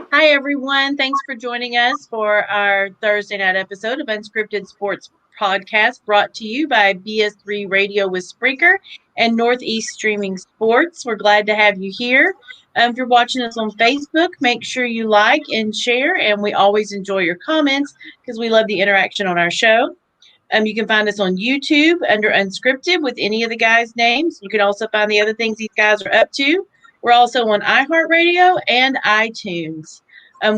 Hi, everyone. Thanks for joining us for our Thursday night episode of Unscripted Sports Podcast, brought to you by BS3 Radio with Spreaker and Northeast Streaming Sports. We're glad to have you here. If you're watching us on Facebook, make sure you like and share, and we always enjoy your comments because we love the interaction on our show. You can find us on YouTube under Unscripted with any of the guys' names. You can also find the other things these guys are up to. We're also on iHeartRadio and iTunes.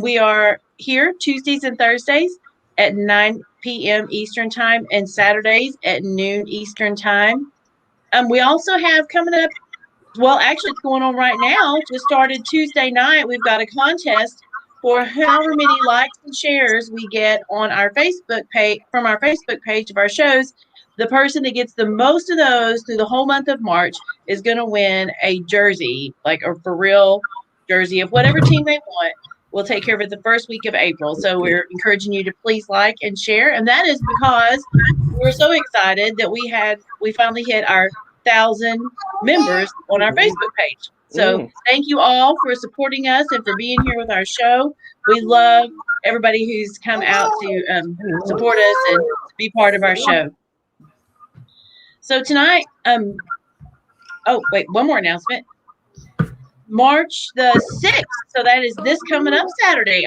We are here Tuesdays and Thursdays at 9 p.m. Eastern Time and Saturdays at noon Eastern Time. We also have coming up, well, actually it's going on right now, just started Tuesday night. We've got a contest for however many likes and shares we get on our Facebook page, from our Facebook page of our shows. The person that gets the most of those through the whole month of March is going to win a jersey, like a for real jersey of whatever team they want. We'll take care of it the first week of April. So we're encouraging you to please like and share. And that is because we're so excited that we finally hit our 1,000 members on our Facebook page. So thank you all for supporting us and for being here with our show. We love everybody who's come out to support us and to be part of our show. So tonight, one more announcement. March the 6th, so that is this coming up Saturday.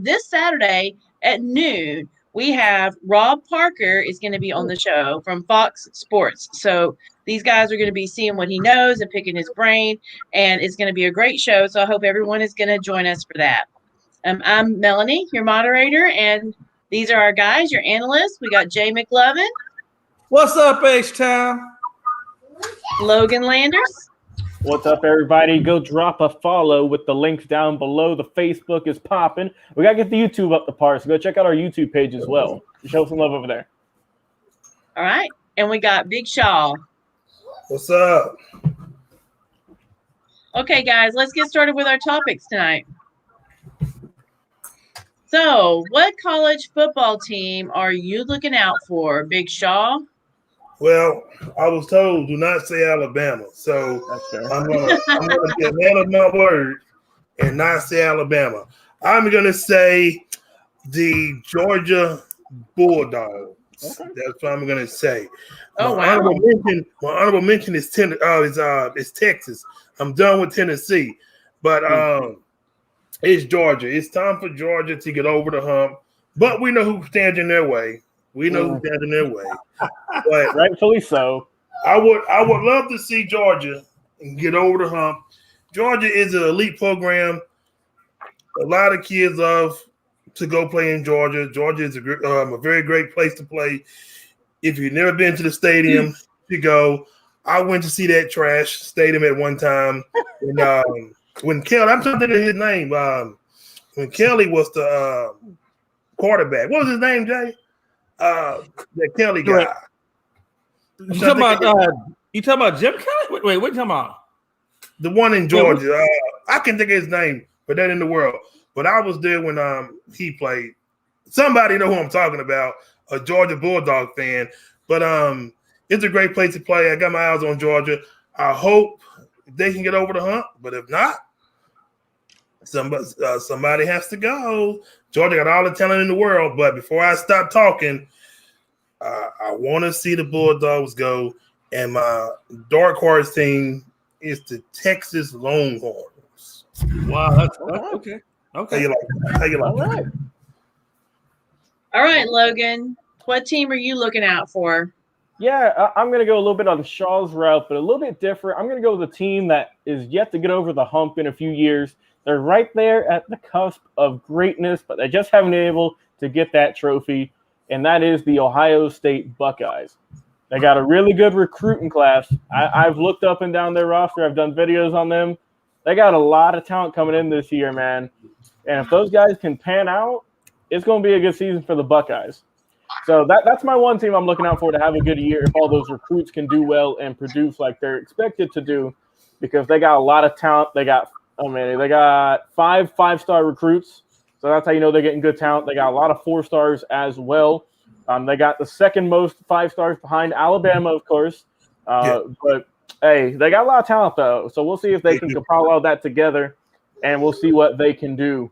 This Saturday at noon, we have Rob Parker is going to be on the show from Fox Sports. So these guys are going to be seeing what he knows and picking his brain, and it's going to be a great show. So I hope everyone is going to join us for that. I'm Melanie, your moderator, and these are our guys, your analysts. We got Jay McLovin. What's up, H-Town? Logan Landers. What's up, everybody? Go drop a follow with the links down below. The Facebook is popping. We got to get the YouTube up the par, so go check out our YouTube page as well. Show some love over there. All right. And we got Big Shaw. What's up? Okay, guys, let's get started with our topics tonight. So, what college football team are you looking out for, Big Shaw? Well, I was told do not say Alabama, so I'm gonna be a man of my word and not say Alabama. I'm gonna say the Georgia Bulldogs. Okay. That's what I'm gonna say. Oh, my wow. honorable mention is Texas. I'm done with Tennessee, but it's Georgia. It's time for Georgia to get over the hump, but we know who stands in their way. But rightfully so. I would love to see Georgia get over the hump. Georgia is an elite program. A lot of kids love to go play in Georgia. Georgia is a very great place to play. If you've never been to the stadium, you go. I went to see that trash stadium at one time. And when Kelly, I'm trying to think of his name. When Kelly was the quarterback, what was his name, Jay? That Kelly guy. You talking about Jim Kelly? Wait, what you talking about? The one in Georgia. I can think of his name, but that in the world. But I was there when he played. Somebody know who I'm talking about, a Georgia Bulldog fan. But it's a great place to play. I got my eyes on Georgia. I hope they can get over the hump. But if not, somebody has to go. Georgia got all the talent in the world. But before I stop talking, I want to see the Bulldogs go. And my dark horse team is the Texas Longhorns. Wow, that's okay. Okay. How you like that? All right, Logan. What team are you looking out for? Yeah, I'm going to go a little bit on Shaw's route, but a little bit different. I'm going to go with a team that is yet to get over the hump in a few years. They're right there at the cusp of greatness, but they just haven't been able to get that trophy, and that is the Ohio State Buckeyes. They got a really good recruiting class. I've looked up and down their roster. I've done videos on them. They got a lot of talent coming in this year, man. And if those guys can pan out, it's going to be a good season for the Buckeyes. So that's my one team I'm looking out for to have a good year if all those recruits can do well and produce like they're expected to do, because they got a lot of talent. They got 5-5-star recruits. So that's how you know they're getting good talent. They got a lot of 4-stars as well. They got the second most 5-stars behind Alabama, of course. But, hey, they got a lot of talent, though. So we'll see if they can compile all that together, and we'll see what they can do.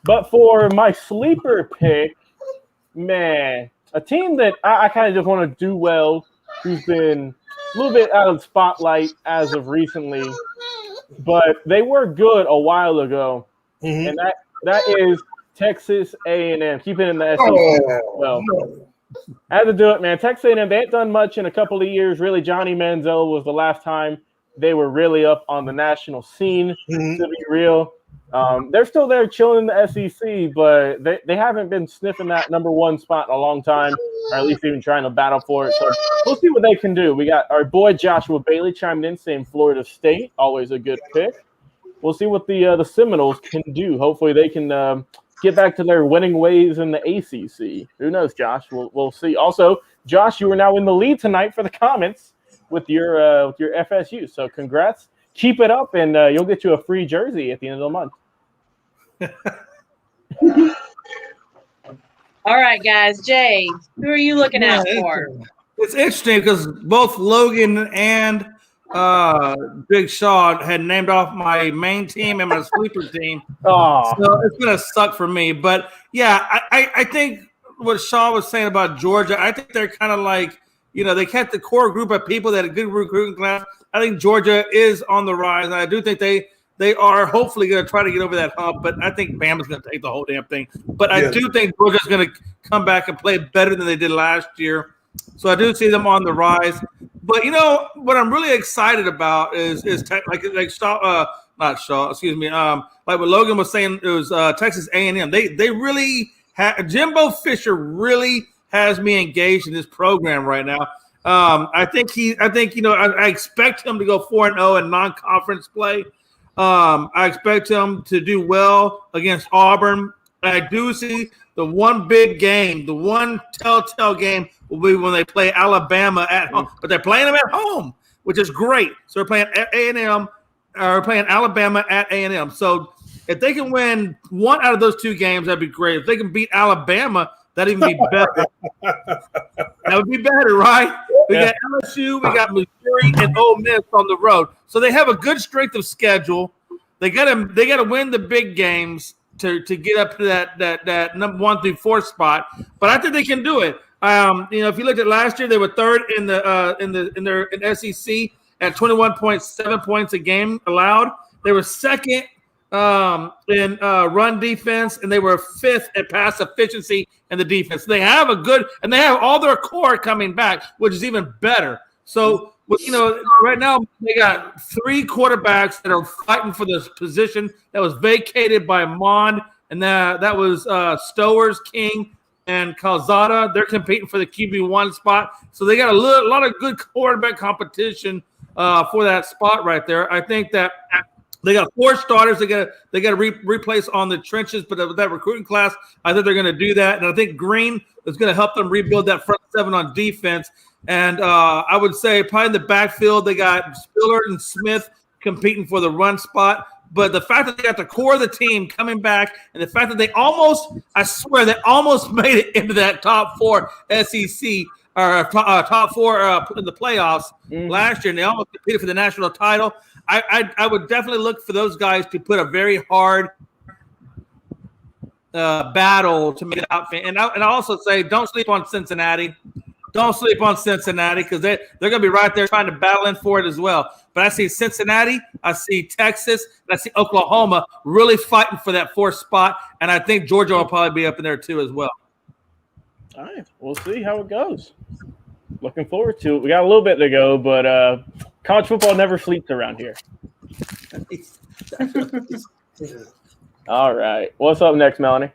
But for my sleeper pick, man, a team that I kind of just want to do well, who's been a little bit out of the spotlight as of recently, but they were good a while ago, and that is Texas A&M. Keep it in the SEC. Well, I had to do it, man. Texas A&M, they ain't done much in a couple of years. Really, Johnny Manziel was the last time they were really up on the national scene, to be real. They're still there chilling in the SEC, but they haven't been sniffing that number one spot in a long time, or at least even trying to battle for it. So we'll see what they can do. We got our boy Joshua Bailey chimed in, saying Florida State, always a good pick. We'll see what the Seminoles can do. Hopefully they can get back to their winning ways in the ACC. Who knows, Josh? We'll see. Also, Josh, you are now in the lead tonight for the comments with your FSU. So congrats. Keep it up, and you'll get you a free jersey at the end of the month. All right, guys. Jay, who are you looking out for? It's interesting because both Logan and Big Shaw had named off my main team and my sleeper team. Oh, so it's gonna suck for me. But yeah, I think what Shaw was saying about Georgia, I think they're kind of like, they kept the core group of people that had a good recruiting class. I think Georgia is on the rise, and I do think they are hopefully going to try to get over that hump. But I think Bama's going to take the whole damn thing. But I do think Georgia's going to come back and play better than they did last year. So I do see them on the rise. But what I'm really excited about is like Shaw, not Shaw, excuse me. Like what Logan was saying, it was Texas A&M. They really Jimbo Fisher really has me engaged in this program right now. I expect him to go 4-0 in non-conference play. I expect him to do well against Auburn. I do see the one big game, the one telltale game will be when they play Alabama at home. But they're playing them at home, which is great. So they're playing A&M, or playing Alabama at A&M. So if they can win one out of those two games, that'd be great. If they can beat Alabama, that'd even be better. That would be better, right? We got LSU, we got Missouri, and Ole Miss on the road. So they have a good strength of schedule. They got to win the big games to get up to that number 1 through 4 spot. But I think they can do it. If you looked at last year, they were third in SEC at 21.7 points a game allowed. They were second in run defense, and they were 5th at pass efficiency in the defense. They have and they have all their core coming back, which is even better. So, right now they got 3 quarterbacks that are fighting for this position that was vacated by Mond, and that was Stowers, King, and Calzada. They're competing for the QB1 spot. So they got a lot of good quarterback competition for that spot right there. I think that they got 4 starters they got to replace on the trenches, but with that recruiting class, I think they're going to do that. And I think Green is going to help them rebuild that front 7 on defense. And I would say probably in the backfield, they got Spiller and Smith competing for the run spot. But the fact that they got the core of the team coming back, and the fact that they almost made it into that top 4 SEC or top 4 in the playoffs last year, and they almost competed for the national title. I would definitely look for those guys to put a very hard battle to make it out. And I also say don't sleep on Cincinnati. Don't sleep on Cincinnati because they're going to be right there trying to battle in for it as well. But I see Cincinnati, I see Texas, and I see Oklahoma really fighting for that 4th spot. And I think Georgia will probably be up in there too as well. All right. We'll see how it goes. Looking forward to it. We got a little bit to go, but college football never sleeps around here. All right. What's up next, Melanie?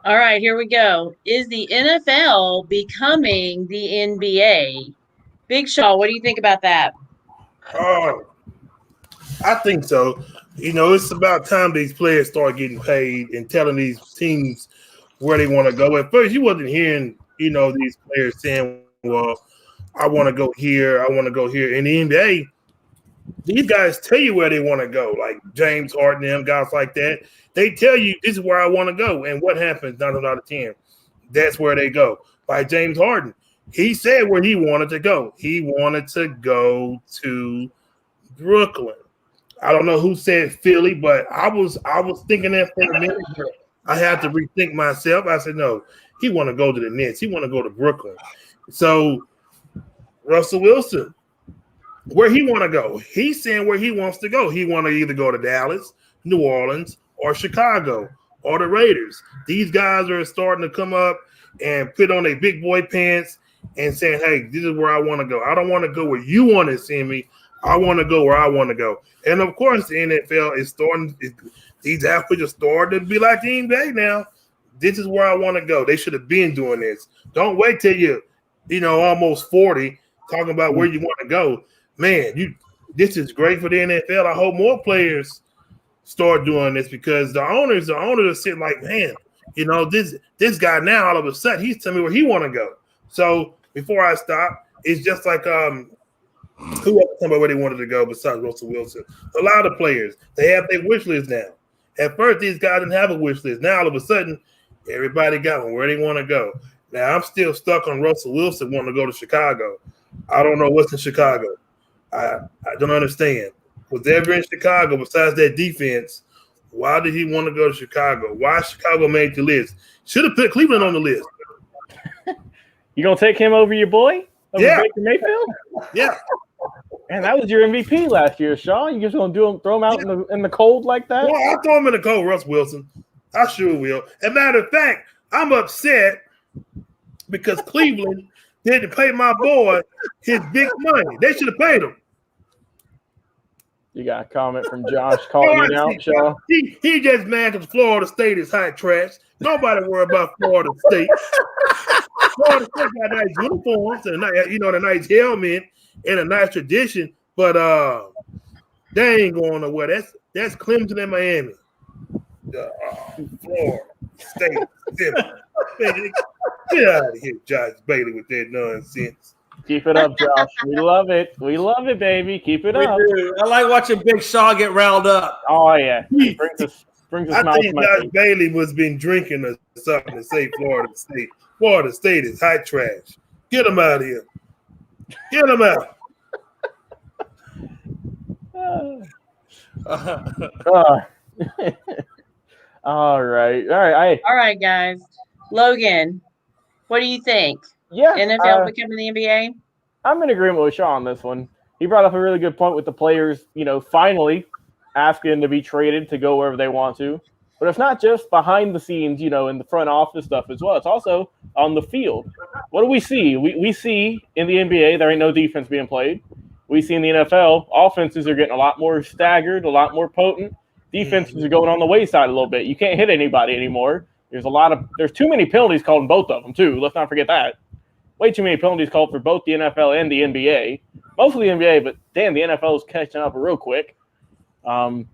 All right, here we go. Is the NFL becoming the NBA? Big Shaw, what do you think about that? I think so. It's about time these players start getting paid and telling these teams where they want to go. At first, you wasn't hearing, these players saying, well, I want to go here, I want to go here. In the NBA, these guys tell you where they want to go, like James Harden, them guys like that. They tell you this is where I want to go. And what happens 9 out of 10? That's where they go. Like James Harden, he said where he wanted to go. He wanted to go to Brooklyn. I don't know who said Philly, but I was thinking that for a minute. I had to rethink myself. I said, no, he want to go to the Nets. He want to go to Brooklyn. So Russell Wilson, where he want to go? He's saying where he wants to go. He want to either go to Dallas, New Orleans, or Chicago, or the Raiders. These guys are starting to come up and put on their big boy pants and saying, hey, this is where I want to go. I don't want to go where you want to send me. I want to go where I want to go. And, of course, the NFL is starting – these athletes are starting to be like the NBA now. This is where I want to go. They should have been doing this. Don't wait till you're, almost 40 talking about where you want to go. Man, this is great for the NFL. I hope more players start doing this because the owners are sitting like, man, this guy now all of a sudden he's telling me where he want to go. So before I stop, it's just like who else tell me where they wanted to go besides Russell Wilson? A lot of players, they have their wish list now. At first, these guys didn't have a wish list. Now all of a sudden, everybody got one where they want to go. Now I'm still stuck on Russell Wilson wanting to go to Chicago. I don't know what's in Chicago. I don't understand. Was ever in Chicago besides that defense? Why did he want to go to Chicago? Why Chicago made the list? Should have put Cleveland on the list. You gonna take him over your boy? Over Yeah. Baker Mayfield? Yeah. Man, that was your MVP last year, Sean. You just gonna throw him out in the cold like that? Well, I'll throw him in the cold, Russ Wilson. I sure will. As a matter of fact, I'm upset because Cleveland didn't pay my boy his big money. They should have paid him. You got a comment from Josh calling you out, Sean. He just mad because Florida State is hot trash. Nobody worry about Florida State. Florida State got nice uniforms and the nice helmet and a nice tradition, but they ain't going nowhere. That's Clemson and Miami. Florida State. Man, get out of here, Josh Bailey, with that nonsense. Keep it up, Josh. We love it. We love it, baby. Keep it up. I like watching Big Shaw get riled up. Oh yeah, brings a I smile think to my Josh face. Bailey was been drinking or something to say Florida State. Florida State is hot trash. Get him out of here. Get him out. All right. All right, guys. Logan, what do you think? Yeah, NFL becoming the NBA? I'm in agreement with Sean on this one. He brought up a really good point with the players, finally asking to be traded to go wherever they want to. But it's not just behind the scenes, in the front office stuff as well. It's also on the field. What do we see? We see in the NBA there ain't no defense being played. We see in the NFL offenses are getting a lot more staggered, a lot more potent. Defenses are going on the wayside a little bit. You can't hit anybody anymore. There's too many penalties called in both of them too. Let's not forget that. Way too many penalties called for both the NFL and the NBA. Mostly the NBA, but damn, the NFL is catching up real quick. The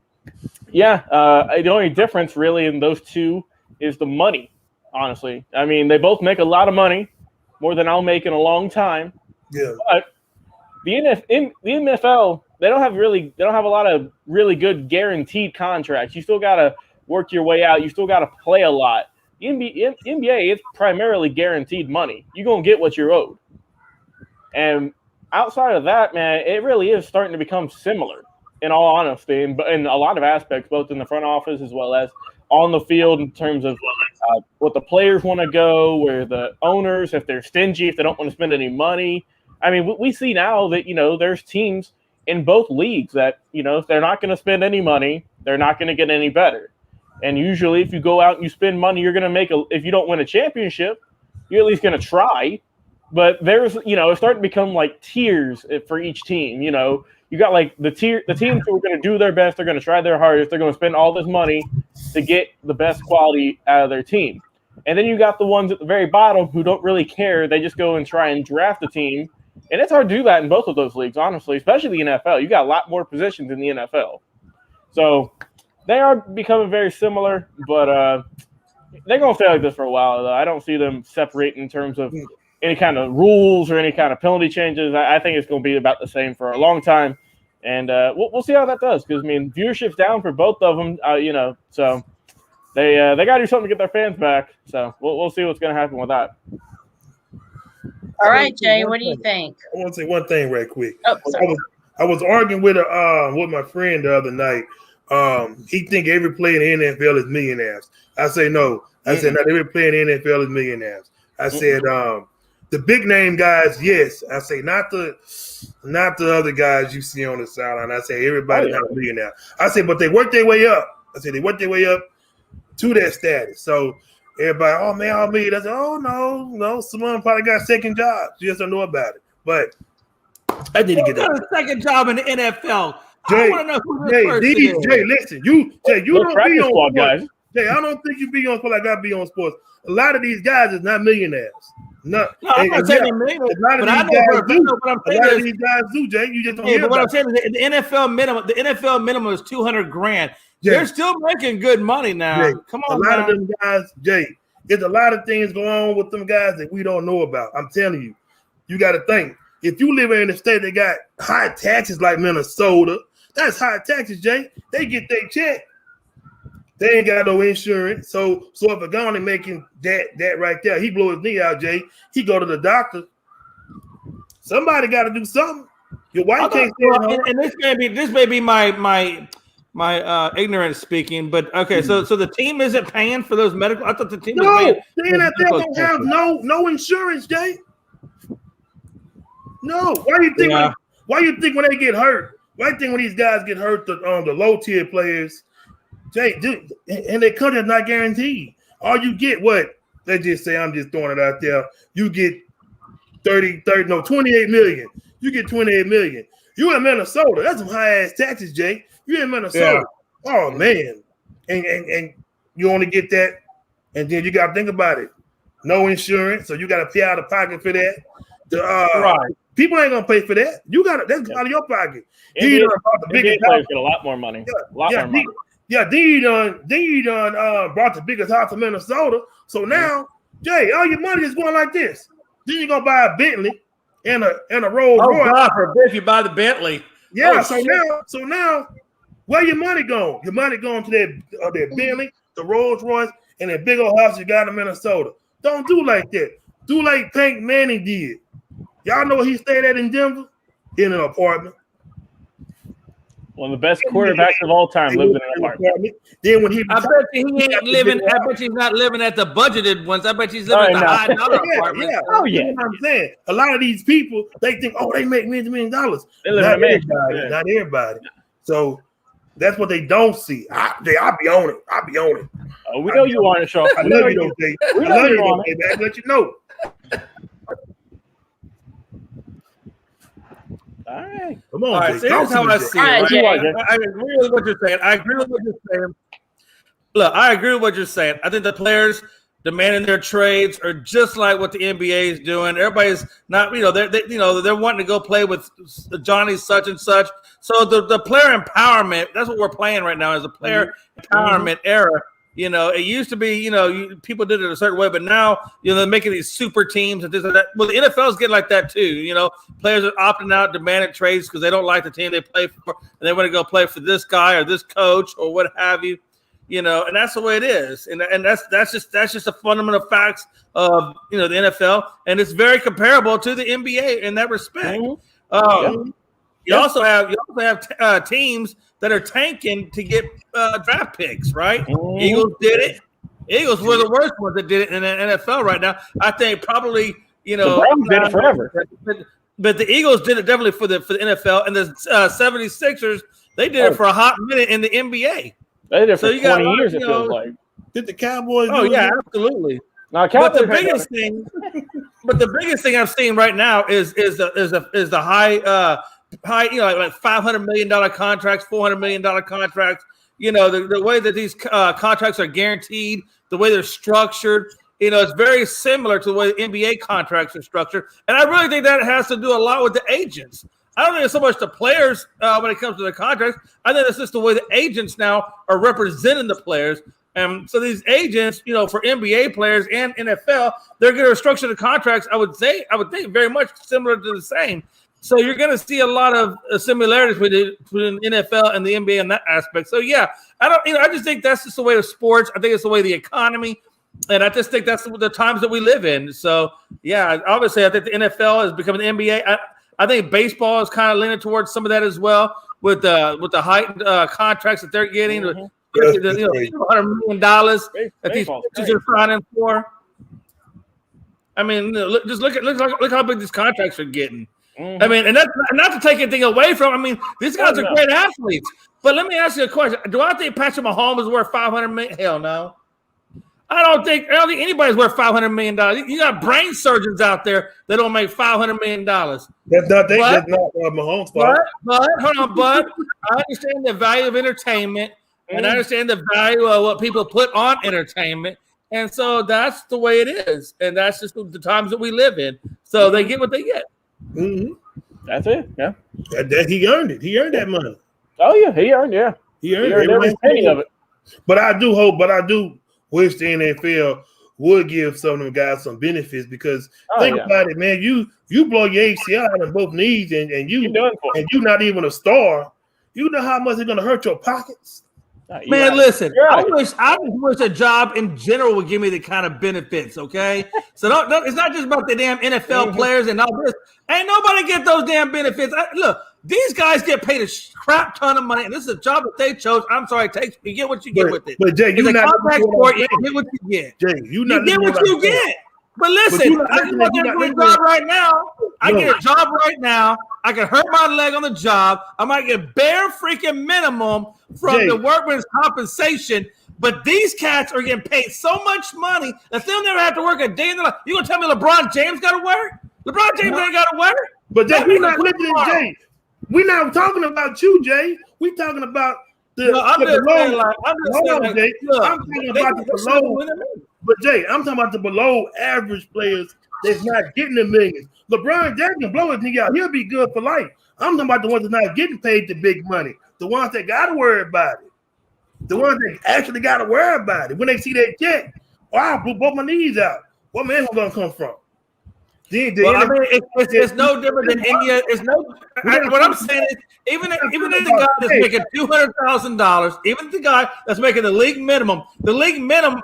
only difference really in those two is the money, honestly. I mean, they both make a lot of money, more than I'll make in a long time. Yeah. But the NFL, they don't have a lot of really good guaranteed contracts. You still got to work your way out. You still got to play a lot. The NBA, it's primarily guaranteed money. You're going to get what you're owed. And outside of that, man, it really is starting to become similar, in all honesty, in a lot of aspects, both in the front office as well as on the field in terms of what the players want to go, where the owners, if they're stingy, if they don't want to spend any money. I mean, we see now that, there's teams in both leagues that, if they're not going to spend any money, they're not going to get any better. And usually if you go out and you spend money, you're going to if you don't win a championship, you're at least going to try. But there's, it's starting to become like tiers for each team. You got like the teams who are going to do their best. They're going to try their hardest. They're going to spend all this money to get the best quality out of their team. And then you got the ones at the very bottom who don't really care. They just go and try and draft a team. And it's hard to do that in both of those leagues, honestly, especially the NFL. You got a lot more positions in the NFL. So they are becoming very similar, but they're going to stay like this for a while, though. I don't see them separating in terms of any kind of rules or any kind of penalty changes. I think it's going to be about the same for a long time. And we'll see how that does, because, I mean, viewership's down for both of them, so they got to do something to get their fans back. So we'll see what's going to happen with that. All right, Jay, what do you think? I want to say one thing right quick. Oh, sorry. I was arguing with my friend the other night. He think every player in the NFL is millionaires. I say no. I said not every player in the NFL is millionaires. I said the big name guys, yes. I say not the other guys you see on the sideline. I say everybody's not a millionaire. I say, but they work their way up. I say they work their way up to that status. So everybody, oh man, all me. I said, oh no, someone probably got a second job. You just don't know about it. But I need to get that. A second job in the NFL. Jay, I want to know who this person is. Jay, listen, you don't be on squad, guys. Jay, I don't think you be on sports like I be on sports. A lot of these guys is not millionaires. No, I'm not saying they're millionaires, but I know what I'm saying. A lot of these guys do, Jay. You just don't hear but what I'm about saying is the NFL minimum is $200,000. Jay. They're still making good money now. Jay, Come on, a lot of them guys, Jay. There's a lot of things going on with them guys that we don't know about. I'm telling you, you got to think. If you live in a state that got high taxes like Minnesota, that's high taxes, Jay. They get their check. They ain't got no insurance. So if a guy only making that right there, he blow his knee out, Jay. He go to the doctor. Somebody got to do something. Your wife can't stay at home. And this may be my ignorance speaking, but okay. So the team isn't paying for those medical. I thought the team was paying. The NFL don't have no insurance, Jay. No. Why do you think? Yeah. Why you think when they get hurt? Why do you think when these guys get hurt, the low tier players, Jay, dude, and their contract's not guaranteed. All you get, what? Let's just say, I'm just throwing it out there. You get 28 million. You get 28 million. You in Minnesota. That's some high ass taxes, Jay. You in Minnesota. Yeah. Oh man. And you only get that, and then you gotta think about it. No insurance, so you gotta pay out of pocket for that. Right. People ain't gonna pay for that. You got that's out of your pocket. NBA players get a lot more money. More money. Then you done brought the biggest house in Minnesota. So now, Jay, all your money is going like this. Then you gonna buy a Bentley and a Rolls Royce. God forbid you buy the Bentley. Yeah. So now, where your money going? Your money going to that Bentley, the Rolls Royce, and that big old house you got in Minnesota. Don't do like that. Do like Peyton Manning did. Y'all know where he stayed at in Denver? In an apartment. One of the best quarterbacks of all time lives in an apartment. Then when I bet you he ain't living. I bet he's not living at the budgeted ones. I bet he's living at the high dollar apartment. Yeah. Oh yeah. You know what I'm saying? A lot of these people, they think, oh, they make millions of dollars. They live not in America. Not everybody. So that's what they don't see. I be on it. I be on it. Oh, we know you on it, Sean. I love you, though, Jay. I love you, though, Jay. I let you know. All right. Come on, all right, so here's how I see it. Right? I agree with what you're saying. Look, I agree with what you're saying. I think the players demanding their trades are just like what the NBA is doing. Everybody's not, they're wanting to go play with Johnny such and such. So the player empowerment, that's what we're playing right now, is a player empowerment era. You know, it used to be, people did it a certain way, but now, they're making these super teams and this and that. Well, the NFL's getting like that too. Players are opting out, demanding trades because they don't like the team they play for, and they want to go play for this guy or this coach or what have you. And that's the way it is, and that's just a fundamental facts of the NFL, and it's very comparable to the NBA in that respect. You also have teams that are tanking to get draft picks, right? Eagles did it. Eagles were the worst ones that did it in the NFL right now. I think probably the Browns did it forever, but the Eagles did it definitely for the NFL, and the 76ers they did it for a hot minute in the NBA. They did it for 20 years. It feels like. Did the Cowboys? Oh yeah, absolutely. Now, but the biggest thing I'm seeing right now is the high like $500 million contracts, $400 million contracts. The way that these contracts are guaranteed, the way they're structured. It's very similar to the way the NBA contracts are structured, and I really think that has to do a lot with the agents. I don't think it's so much the players when it comes to the contracts. I think it's just the way the agents now are representing the players. And so these agents, for NBA players and NFL, they're going to structure the contracts. I would think very much similar to the same. So you're going to see a lot of similarities between NFL and the NBA in that aspect. So yeah, I just think that's just the way of sports. I think it's the way of the economy, and I just think that's the times that we live in. So yeah, obviously I think the NFL is becoming the NBA. I think baseball is kind of leaning towards some of that as well with the heightened contracts that they're getting. Mhm. $200 million that these pitchers are signing for. I mean, look how big these contracts are getting. Mhm. I mean, and that's not to take anything away from. I mean, these guys are great athletes. But let me ask you a question: do I think Patrick Mahomes is worth $500 million? Hell no. I don't think anybody's worth $500 million. You got brain surgeons out there that don't make $500 million. That's not Mahomes' fault. But hold on, but I understand the value of entertainment. And I understand the value of what people put on entertainment. And so that's the way it is. And that's just the times that we live in. So they get what they get. Mm-hmm. That's it. Yeah. He earned it. He earned that money. Oh, yeah. He earned every penny of it. But I do wish the NFL would give some of them guys some benefits because think about it, man. You blow your ACL out on both knees and you're not even a star. You know how much it's going to hurt your pockets? Man, listen, I just wish a job in general would give me the kind of benefits, okay? So don't it's not just about the damn NFL players and all this. Ain't nobody get those damn benefits. Look, these guys get paid a crap ton of money, and this is a job that they chose. I'm sorry, you get what you get with it. But Jay, you get what you get. Jay, you get what you get. But listen, I can get a job right now. I get a job right now. I can hurt my leg on the job. I might get bare freaking minimum from the workman's compensation. But these cats are getting paid so much money that they'll never have to work a day in their life. You gonna tell me LeBron James got to work? LeBron James ain't got to work. But Jay, we're not listening to Jay. We're not talking about you, Jay. We're talking about the below. I'm talking about the below. But Jay, I'm talking about the below average players that's not getting the millions. LeBron James can blow his knee out. He'll be good for life. I'm talking about the ones that's not getting paid the big money. The ones that got to worry about it. The ones that actually got to worry about it. When they see that check, I blew both my knees out. What man going to come from? It's no different than India. What I'm saying is, even if the guy that's making $200,000, even the guy that's making the league minimum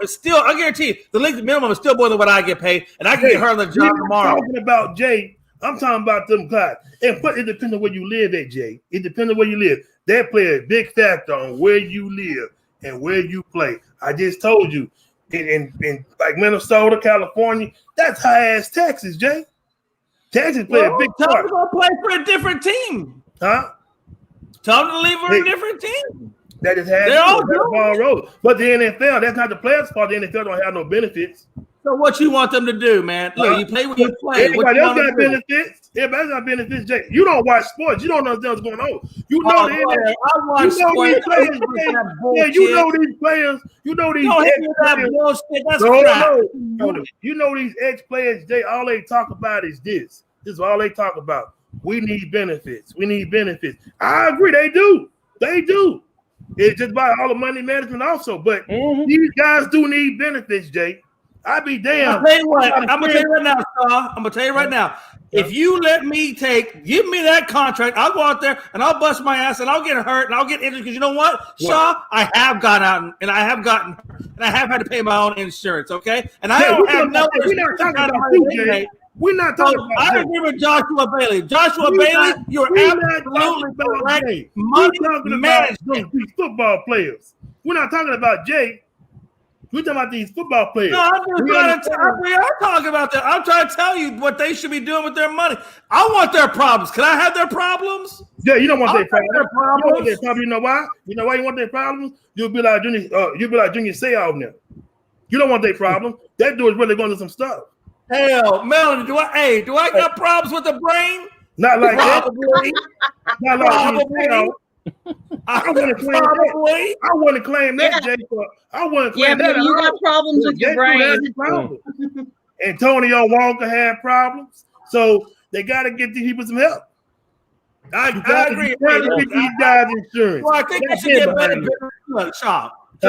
is still, I guarantee you, the league minimum is still more than what I get paid, and I can get her on the job tomorrow. I'm talking about Jay. I'm talking about them guys. And it depends on where you live at, Jay. It depends on where you live. That play a big factor on where you live and where you play. I just told you. In like Minnesota, California, that's high-ass Texas, Jay. Texas play a big part. Tell them to play for a different team. Huh? Tell them to leave for a different team. That is how the ball rolls. But the NFL, that's not the players' fault. The NFL don't have no benefits. So what you want them to do, man? Look, you play when you play. Everybody else got benefits. Everybody's got benefits, Jay. You don't watch sports. You don't understand what's going on. You know these players. Yeah, you know these players. You know these ex-players. That's crap. You know these ex-players, Jay, all they talk about is this. This is all they talk about. We need benefits. We need benefits. I agree. They do. They do. It's just about all the money management also. But these guys do need benefits, Jay. I'd be damn. I'll tell you what. I'm gonna tell you right now, Shaw. I'm gonna tell you right now. If you let me give me that contract, I'll go out there and I'll bust my ass and I'll get hurt and I'll get injured because you know what, Shaw? I have gone out and I have gotten hurt and I have had to pay my own insurance. Okay, and I don't have no. We're not talking about you, Jay. We're not talking about. I agree with Joshua Bailey. Bailey, you're absolutely correct. Money management. These football players. We're not talking about Jay. We're talking about these football players. No, we are talking about that. I'm trying to tell you what they should be doing with their money. I want their problems. Can I have their problems? Yeah, you don't want their problems. You don't want their problems. You know why? You know why you want their problems? You'll be like Junior Seau now. You don't want their problems. That dude is really going to some stuff. Hell, Melanie, do I got problems with the brain? Not like that. Not like probably. I want to claim that, Jay. I want to claim that. You got problems with your brain. Antonio Walker had problems, so they got to get these people some help. I agree. You got to get these guys insurance. Well, I think they should get better. Shop. For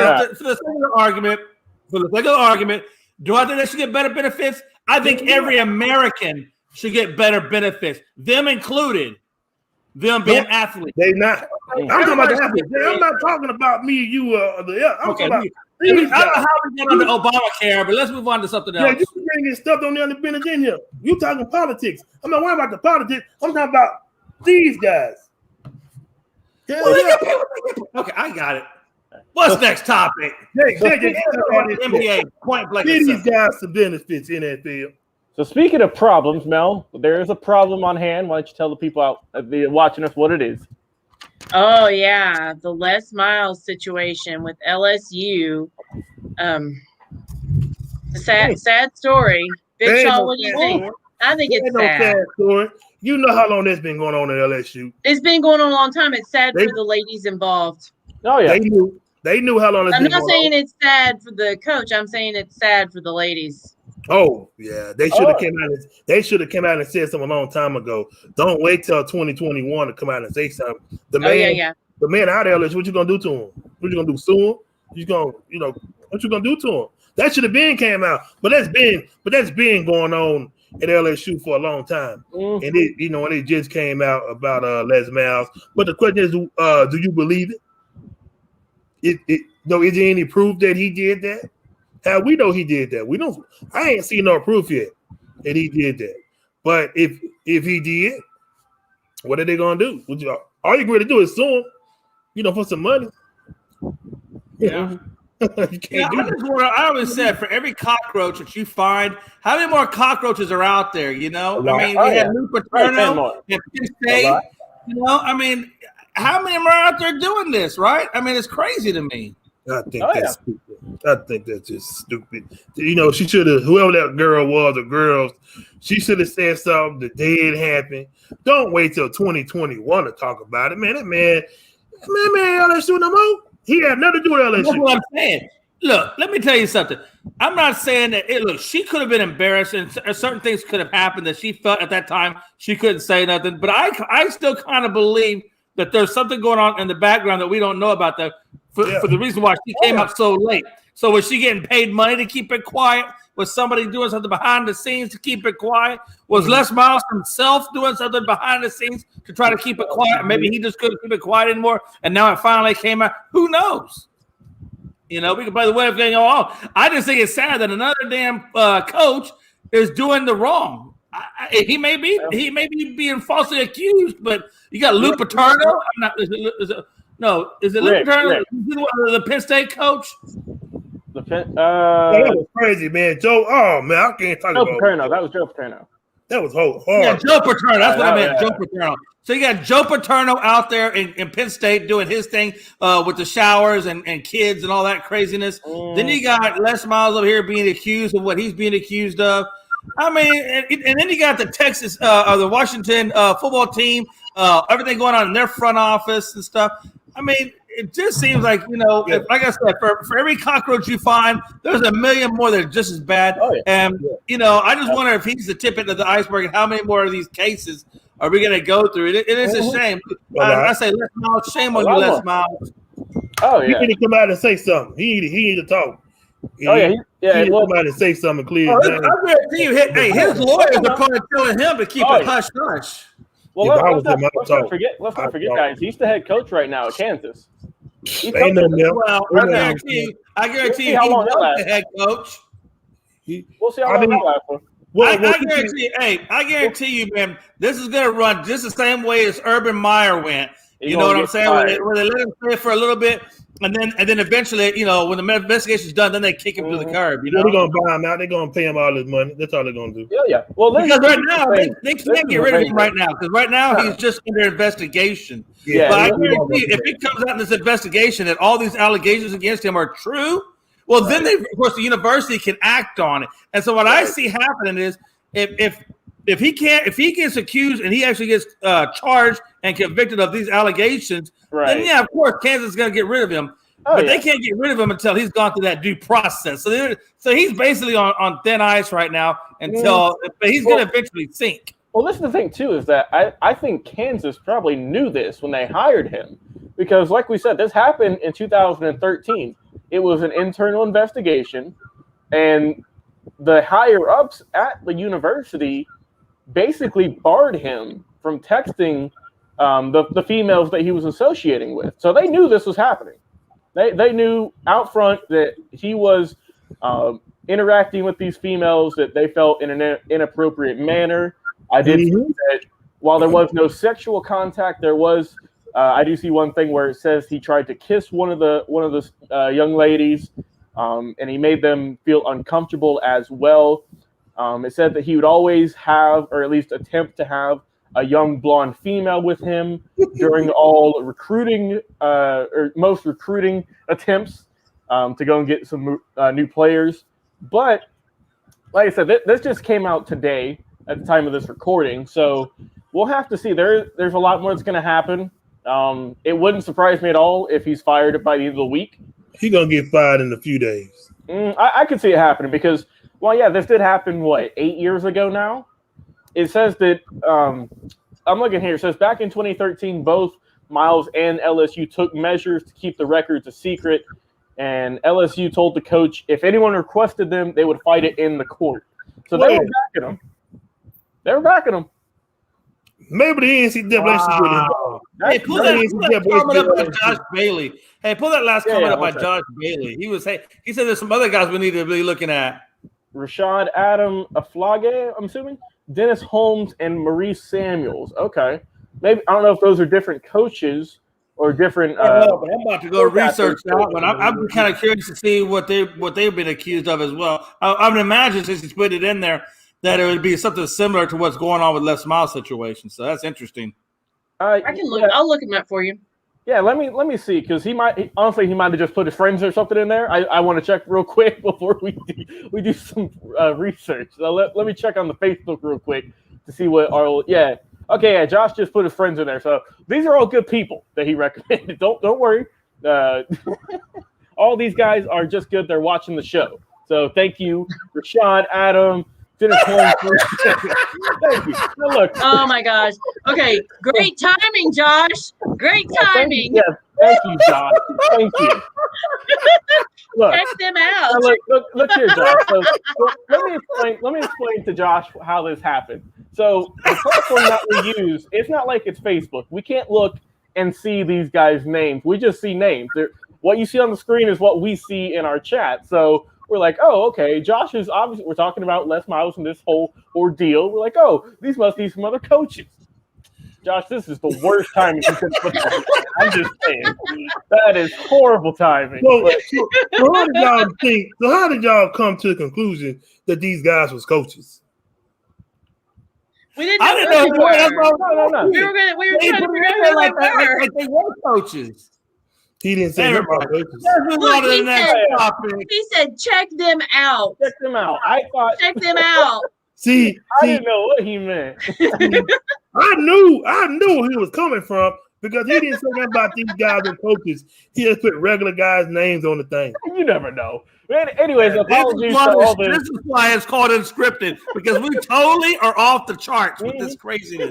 the regular argument, do I think they should get better benefits? I think every American should get better benefits, them included. Them being athletes. They not. I'm talking about the athletes. I'm not talking about me, you, I'm talking about. I don't know how we get on the Obamacare, but let's move on to something else. Yeah, you bringing stuff on the other bench in here. You talking politics. I'm not worried about the politics. I'm talking about these guys. Okay, I got it. What's next topic? NBA point blank. Give these guys some benefits in that field. So speaking of problems, Mel, there is a problem on hand. Why don't you tell the people out watching us what it is? Oh yeah, the Les Miles situation with LSU. Sad story. Big Shaw, what do you think? I think it's sad. Story. You know how long that's been going on at LSU. It's been going on a long time. It's sad for the ladies involved. Oh yeah, they knew how long. I'm not saying it's sad for the coach. I'm saying it's sad for the ladies. Oh yeah, they should have came out. They should have come out and said something a long time ago. Don't wait till 2021 to come out and say something. The man out there, what you gonna do to him? What you gonna do? Sue him? You gonna, what you gonna do to him? That should have been came out. But that's been going on at LSU for a long time, and it just came out about Les Miles. But the question is, do you believe it? Is there any proof that he did that? How we know he did that? We don't. I ain't seen no proof yet that he did that. But if he did, what are they gonna do? All you're going to do is sue him, for some money. Yeah. I always said, for every cockroach that you find, how many more cockroaches are out there? We had Lou Paterno at Penn State. How many more are out there doing this? Right? It's crazy to me. I think that's stupid. I think that's just stupid. She should have, whoever that girl was or girls, she should have said something the day it happened. Don't wait till 2021 to talk about it. Man, that man LSU no more. He had nothing to do with LSU. That's what I'm saying. Look, let me tell you something. I'm not saying that, she could have been embarrassed and certain things could have happened that she felt at that time she couldn't say nothing. But I still kind of believe that there's something going on in the background that we don't know about for the reason why she came out so late. So was she getting paid money to keep it quiet? Was somebody doing something behind the scenes to keep it quiet? Was Les Miles himself doing something behind the scenes to try to keep it quiet? Maybe he just couldn't keep it quiet anymore, and now it finally came out. Who knows? We can play the way of going on. I just think it's sad that another damn coach is doing the wrong. He may be being falsely accused, but you got Lou Paterno. Is it Lou Paterno? The Penn State coach? That was crazy, man. Joe, I can't talk about Paterno. That was Joe Paterno. That was hard. Yeah, Joe Paterno. That's what I meant. Joe Paterno. So you got Joe Paterno out there in Penn State doing his thing with the showers and kids and all that craziness. Then you got Les Miles over here being accused of what he's being accused of. And then you got the Texas or the Washington football team, everything going on in their front office and stuff. It just seems like, like I said, for every cockroach you find, there's a million more that are just as bad. And, I just wonder if he's the tip into the iceberg and how many more of these cases are we going to go through. It is a shame. I say, Les Miles, shame on you, Les Miles. He need to come out and say something. He need to talk. He need to come out and say something clear. I guarantee you, his lawyers are probably telling him to keep it hush-hush. Well, let's not forget, guys. He's the head coach right now at Kansas. Ain't no I guarantee you, he was the head coach. We'll see how long that lasts for. I guarantee you, man, this is going to run just the same way as Urban Meyer went. You know what I'm saying? Where they let him stay for a little bit, and then eventually, when the investigation's done, then they kick him to the curb. They're going to buy him out. They're going to pay him all his money. That's all they're going to do. Yeah. Well, because right now they can't get rid of him right now because right now he's just under investigation. Yeah, but I guarantee you, if it comes out in this investigation that all these allegations against him are true, well, then of course the university can act on it. And so what I see happening is if he gets accused and he actually gets charged and convicted of these allegations, then of course Kansas is going to get rid of him. But they can't get rid of him until he's gone through that due process. So he's basically on thin ice right now but he's going to eventually sink. Well, this is the thing, too, is that I think Kansas probably knew this when they hired him. Because, like we said, this happened in 2013. It was an internal investigation, and the higher-ups at the university basically barred him from texting the females that he was associating with. So they knew this was happening. They knew out front that he was interacting with these females that they felt in an inappropriate manner. I did see that while there was no sexual contact, there was. I do see one thing where it says he tried to kiss one of the young ladies, and he made them feel uncomfortable as well. It said that he would always have, or at least attempt to have, a young blonde female with him during all recruiting or most recruiting attempts to go and get some new players. But like I said, this just came out today at the time of this recording, so we'll have to see. There's a lot more that's going to happen. It wouldn't surprise me at all if he's fired by the end of the week. He's going to get fired in a few days. I could see it happening because, well, yeah, this did happen, 8 years ago now? It says that, I'm looking here, it says back in 2013, both Miles and LSU took measures to keep the records a secret, and LSU told the coach if anyone requested them, they would fight it in the court. So they were backing him. Maybe the NCAA should get involved. Hey, pull that comment up by Josh Bailey. Hey, pull that last comment up by Josh Bailey. He said there's some other guys we need to be looking at. Rashad Adam Aflage, I'm assuming. Dennis Holmes and Maurice Samuels. Okay. Maybe I don't know if those are different coaches or different. I don't know, but I'm about to go research that one. I'm kind of curious to see what they've been accused of as well. I would imagine since he's put it in there that it would be something similar to what's going on with Les Miles' situation. So that's interesting. I can look. I'll look him up for you. Yeah, let me see, because he might have just put his friends or something in there. I want to check real quick before we do some research. So let me check on the Facebook real quick to see what Josh just put his friends in there. So these are all good people that he recommended. Don't worry. All these guys are just good. They're watching the show. So thank you, Rashad, Adam. Thank you. Now look. Oh my gosh. Okay. Great timing, Josh. Great timing. Thank you, Josh. Thank you. Look, check them out. Look here, Josh. So let me explain to Josh how this happened. So the platform that we use, it's not like it's Facebook. We can't look and see these guys' names. We just see names. What you see on the screen is what we see in our chat. So we're like, oh, okay. Josh is obviously, we're talking about Les Miles and this whole ordeal. We're like, oh, these must be some other coaches. Josh, this is the worst timing you could put on. I'm just saying. That is horrible timing. So how did y'all come to the conclusion that these guys was coaches? We didn't know who they were. No. We were trying to figure out who they were. Like they were coaches. He didn't say about coaches. Look, he said, check them out. Check them out. I thought. Check them out. See, I didn't know what he meant. I knew he was coming from because he didn't say nothing about these guys and coaches. He just put regular guys' names on the thing. You never know. Anyways, apologies for all this. This is why it's called Unscripted, because we totally are off the charts with this craziness.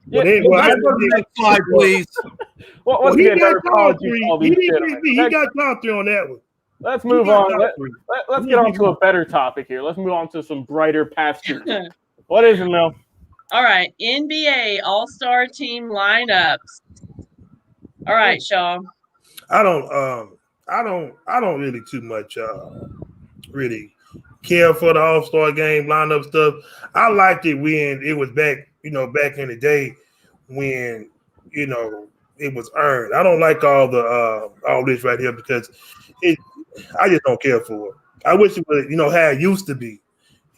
Next slide, please. He got top three on that one. Let's move on. Let's get on to a better topic here. Let's move on to some brighter pastures. What is it, Mel? All right, NBA All-Star team lineups. All right, Shaw. I don't really too much really care for the All-Star game lineup stuff. I liked it when it was back in the day when it was earned. I don't like all this right here because I just don't care for it. I wish it would, how it used to be.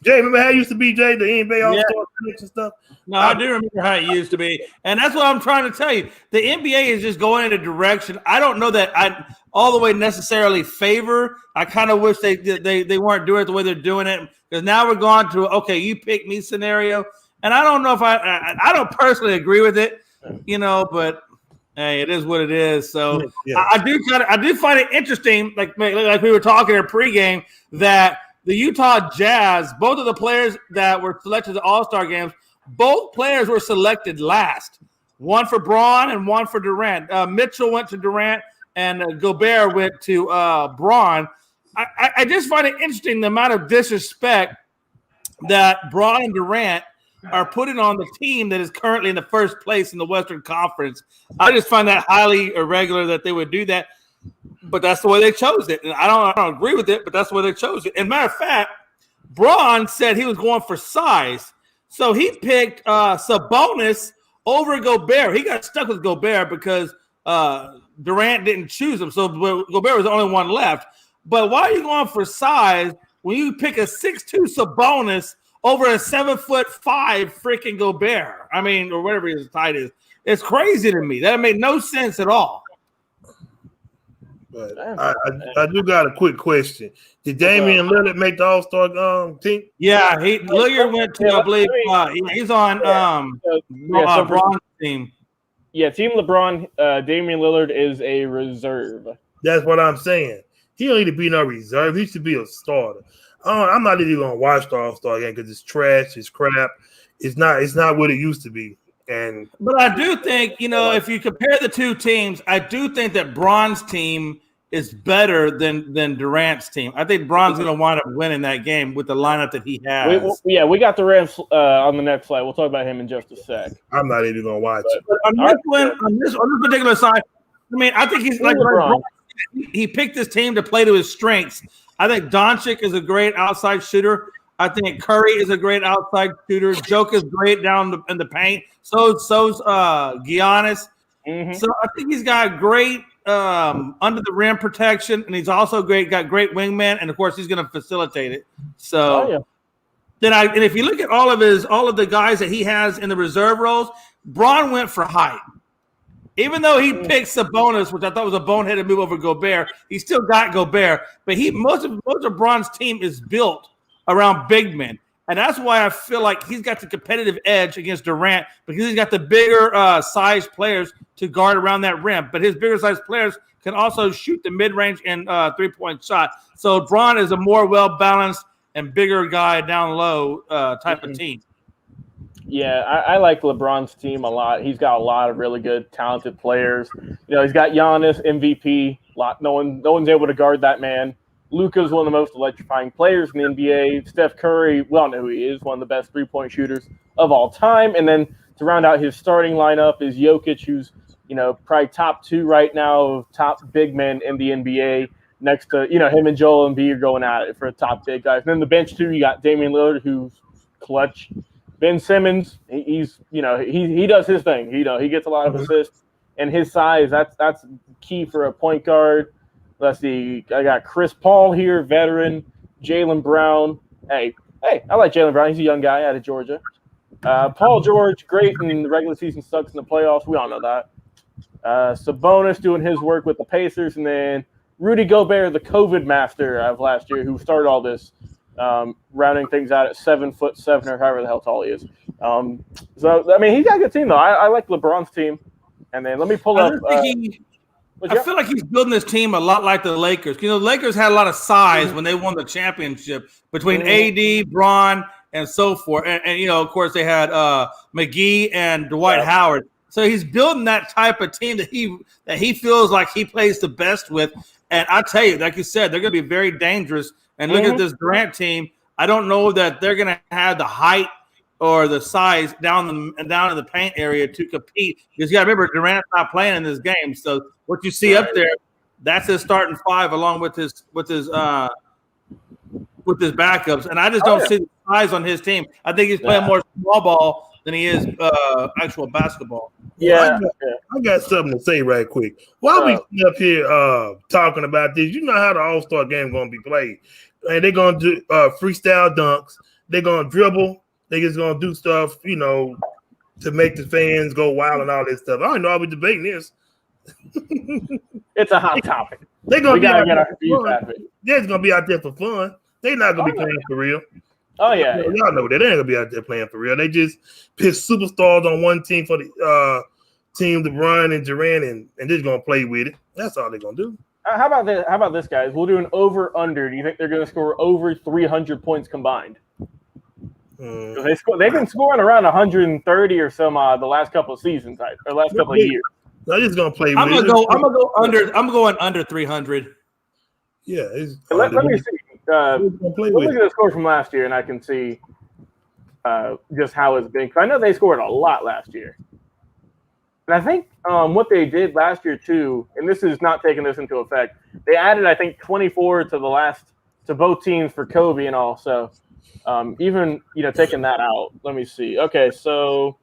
Jay, remember how it used to be, Jay, the NBA All-Star and stuff? No, I do remember how it used to be. And that's what I'm trying to tell you. The NBA is just going in a direction I don't know that I all the way necessarily favor. I kind of wish they weren't doing it the way they're doing it, because now we're going to, okay, you pick me scenario. And I don't know if I don't personally agree with it, but hey, it is what it is. So yeah. I do find it interesting, like we were talking in pregame, that the Utah Jazz, both of the players that were selected to All-Star games, both players were selected last. One for Braun and one for Durant. Mitchell went to Durant, and Gobert went to Braun. I just find it interesting the amount of disrespect that Braun and Durant are putting on the team that is currently in the first place in the Western Conference. I just find that highly irregular that they would do that, but that's the way they chose it. And I don't agree with it, but that's the way they chose it. And matter of fact, Braun said he was going for size, so he picked Sabonis over Gobert. He got stuck with Gobert because Durant didn't choose him, so Gobert was the only one left. But why are you going for size when you pick a 6'2" Sabonis over a 7'5" freaking Gobert? I mean, or whatever his height is. It's crazy to me. That made no sense at all. But I do got a quick question. Did Damian Lillard make the All-Star team? Yeah, Lillard went to, I believe, he's on LeBron's team. Yeah, Team LeBron, Damian Lillard is a reserve. That's what I'm saying. He don't need to be no reserve. He should be a starter. I'm not even gonna watch the All-Star game because it's trash, it's crap. It's not what it used to be. But I do think, if you compare the two teams, I do think that Braun's team is better than Durant's team. I think Braun's going to wind up winning that game with the lineup that he has. We got the Rams on the next slide. We'll talk about him in just a sec. I'm not even going to watch it. On this particular side, I mean, I think he's like LeBron. He picked his team to play to his strengths. I think Doncic is a great outside shooter. I think Curry is a great outside shooter. Joker's great down in the paint. So's Giannis. Mm-hmm. So I think he's got great under the rim protection, and he's also got great wingman, and of course he's going to facilitate it. So and if you look at all of the guys that he has in the reserve roles, Braun went for height. Even though he picked Sabonis, which I thought was a boneheaded move over Gobert, he still got Gobert. But most of Braun's team is built around big men. And that's why I feel like he's got the competitive edge against Durant, because he's got the bigger size players to guard around that rim. But his bigger size players can also shoot the mid-range and three-point shot. So Braun is a more well-balanced and bigger guy down low type of team. Yeah, I like LeBron's team a lot. He's got a lot of really good, talented players. He's got Giannis, MVP. No one's able to guard that man. Luka's one of the most electrifying players in the NBA. Steph Curry, we all know who he is, one of the best three-point shooters of all time. And then to round out his starting lineup is Jokic, who's probably top 2 right now of top big men in the NBA. Next to him and Joel Embiid are going at it for top big guys. And then the bench too, you got Damian Lillard, who's clutch. Ben Simmons, he does his thing. He gets a lot of assists, and his size that's key for a point guard. Let's see. I got Chris Paul here, veteran. Jaylen Brown. Hey, I like Jaylen Brown. He's a young guy out of Georgia. Paul George, great in the regular season, sucks in the playoffs. We all know that. Sabonis doing his work with the Pacers, and then Rudy Gobert, the COVID master of last year, who started all this. Rounding things out at 7'7" or however the hell tall he is. So I mean, he's got a good team though. I like LeBron's team. And then let me pull up. I feel like he's building this team a lot like the Lakers. The Lakers had a lot of size when they won the championship between AD, Bron, and so forth. And of course, they had McGee and Dwight Howard. So he's building that type of team that he feels like he plays the best with. And I tell you, like you said, they're going to be very dangerous. And look at this Durant team. I don't know that they're going to have the height or the size down in the paint area to compete. Because you got to remember, Durant's not playing in this game. So what you see up there, that's his starting 5 along with his backups. And I just don't see the size on his team. I think he's playing more small ball than he is actual basketball. Yeah, I got something to say right quick. While we up here talking about this, you know how the All-Star game going to be played. And they're going to do freestyle dunks. They're going to dribble. They're just going to do stuff, to make the fans go wild and all this stuff. I don't know. I'll be debating this. It's a hot topic. They're going to be out there for fun. They're just going to be out there for fun. They're not going to be playing for real. Oh, yeah. Y'all know that. They ain't going to be out there playing for real. They just pick superstars on one team for the team to run and Durant, and they're just going to play with it. That's all they're going to do. How about this, guys? We'll do an over-under. Do you think they're going to score over 300 points combined? They've been scoring around 130 or some the last couple of seasons, or last couple of years. I'm just gonna play. I'm gonna go under. I'm going under 300. Yeah. Let me see. Look at the score from last year, and I can see just how it's been. 'Cause I know they scored a lot last year, and I think what they did last year too, and this is not taking this into effect. They added, I think, 24 to both teams for Kobe and all. So even taking that out, let me see. Okay, so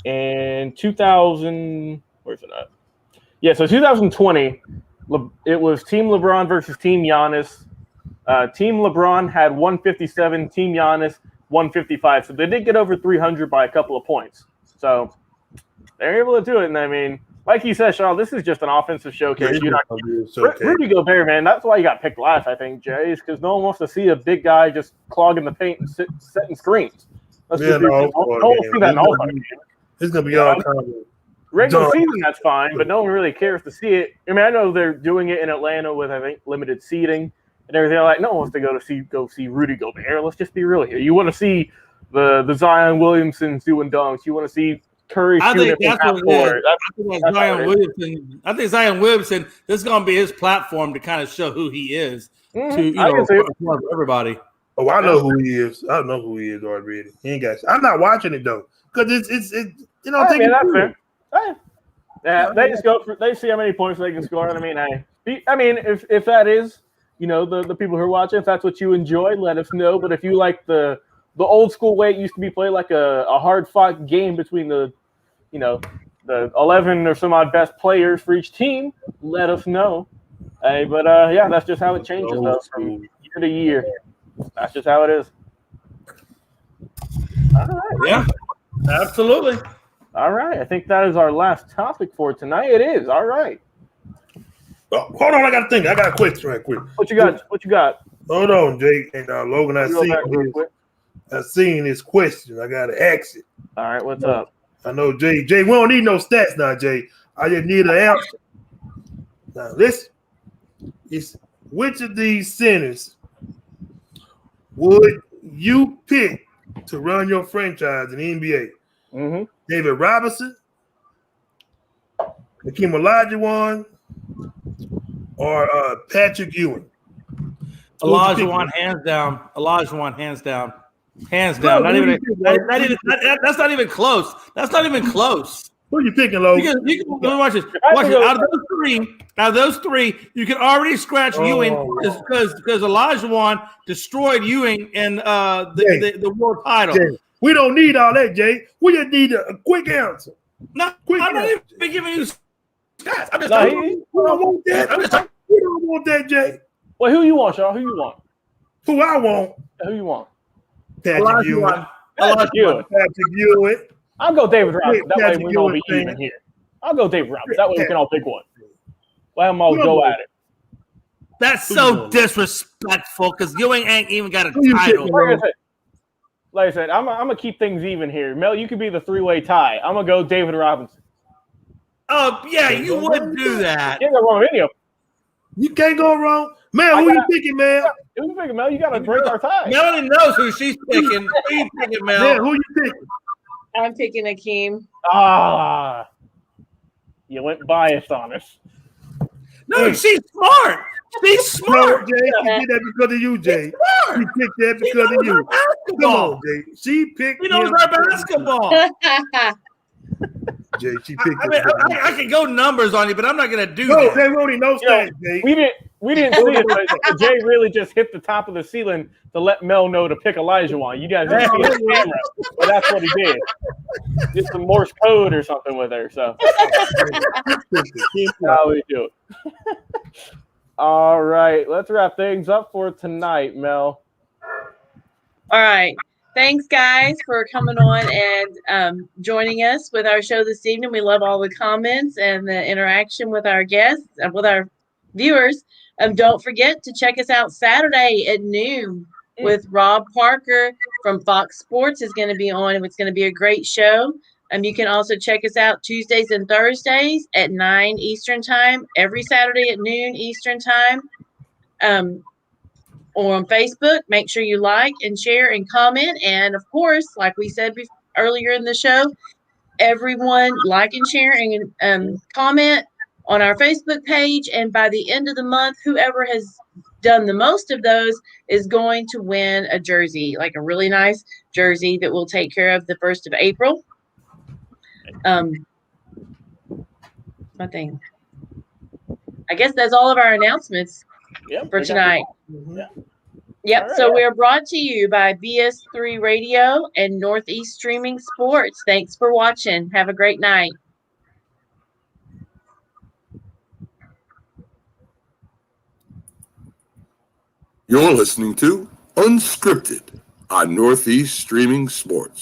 in 2000, where's it at? Yeah, so 2020, it was Team LeBron versus Team Giannis. Team LeBron had 157, Team Giannis 155. So they did get over 300 by a couple of points. So they're able to do it. And I mean, like you said, Sean, this is just an offensive showcase. Rudy Gobert, man, that's why you got picked last, I think, Jay, is because no one wants to see a big guy just clogging the paint and setting screens. Let's just no one wants to see that in all game. It's going to be all kind of regular season, that's fine, but no one really cares to see it. I mean, I know they're doing it in Atlanta with, I think, limited seating and everything. Like, no one wants to go see Rudy Gobert. Let's just be real here. You want to see the Zion Williamsons doing dunks. You want to see Curry shooting from half court. I think Zion Williamson, this is going to be his platform to kind of show who he is to everybody. Oh, I know who he is. I know who he is already. He ain't got. I'm not watching it though, because it's that's fair. Yeah, they just go. They see how many points they can score. I mean, if that is, the people who are watching, if that's what you enjoy, let us know. But if you like the old school way it used to be played, like a hard fought game between the 11 or some odd best players for each team, let us know. But that's just how it changes though, from year to year. That's just how it is. All right. Yeah, absolutely. All right. I think that is our last topic for tonight. It is. All right. Oh, hold on. I got to think. I got a question right quick. What you got? Hold on, Jake and Logan. I seen this question. I got to ask it. All right. What's up? I know, Jay. We don't need no stats now, Jay. I just need an answer. Now, listen. It's which of these centers would you pick to run your franchise in the NBA? Mm-hmm. David Robinson, Hakeem Olajuwon, or Patrick Ewing? Olajuwon, hands down. Olajuwon, hands down. Hands down. That's not even close. That's not even close. Who are you picking, Logan? You can watch this. Watch it. Out of those three, you can already scratch Ewing because Olajuwon destroyed Ewing in the world title. Jay, we don't need all that, Jay. We just need a quick answer. I'm not even giving you stats. I'm just we don't want that. We don't want that, Jay. Well, who you want, Sean? Who you want? Who I want? Who you want? Patrick Ewing. Patrick Ewing. I'll go David Robinson. That way we can all be even here. I'll go David Robinson. That way we can all pick one. Let them all go at it. That's so disrespectful because Ewing ain't even got a title. Like I said, I'm gonna keep things even here. Mel, you could be the three-way tie. I'm gonna go David Robinson. Oh yeah, you would do that. You can't go wrong with any of them. You can't go wrong, man. Who you picking, man? Who you picking, Mel? You gotta break our tie. Melanie knows who she's picking. Who you picking, Mel? Yeah, who you picking? I'm picking Hakeem. You went biased on us. No, she's smart. She's smart. No, Jay, she did that because of you, Jay. She picked that because of you. Come on, Jay. She picked. She knows her basketball. Jay, she picked. I can go numbers on you, but I'm not gonna do that. No, they only know stats, Jay. We didn't see it, but Jay really just hit the top of the ceiling to let Mel know to pick Olajuwon. You guys didn't see it on camera, but that's what he did. Did some Morse code or something with her. So how we do it. All right, let's wrap things up for tonight, Mel. All right. Thanks, guys, for coming on and joining us with our show this evening. We love all the comments and the interaction with our guests, with our viewers. Don't forget to check us out Saturday at noon with Rob Parker from Fox Sports is going to be on. It's going to be a great show. You can also check us out Tuesdays and Thursdays at 9 Eastern time, every Saturday at noon Eastern time. or on Facebook. Make sure you like and share and comment. And of course, like we said earlier in the show, everyone like and share and comment on our Facebook page. And by the end of the month, whoever has done the most of those is going to win a jersey, like a really nice jersey that we'll take care of the 1st of April. My thing. I guess that's all of our announcements for tonight. Yep. Right, So we're brought to you by BS3 Radio and Northeast Streaming Sports. Thanks for watching. Have a great night. You're listening to Unscripted on Northeast Streaming Sports.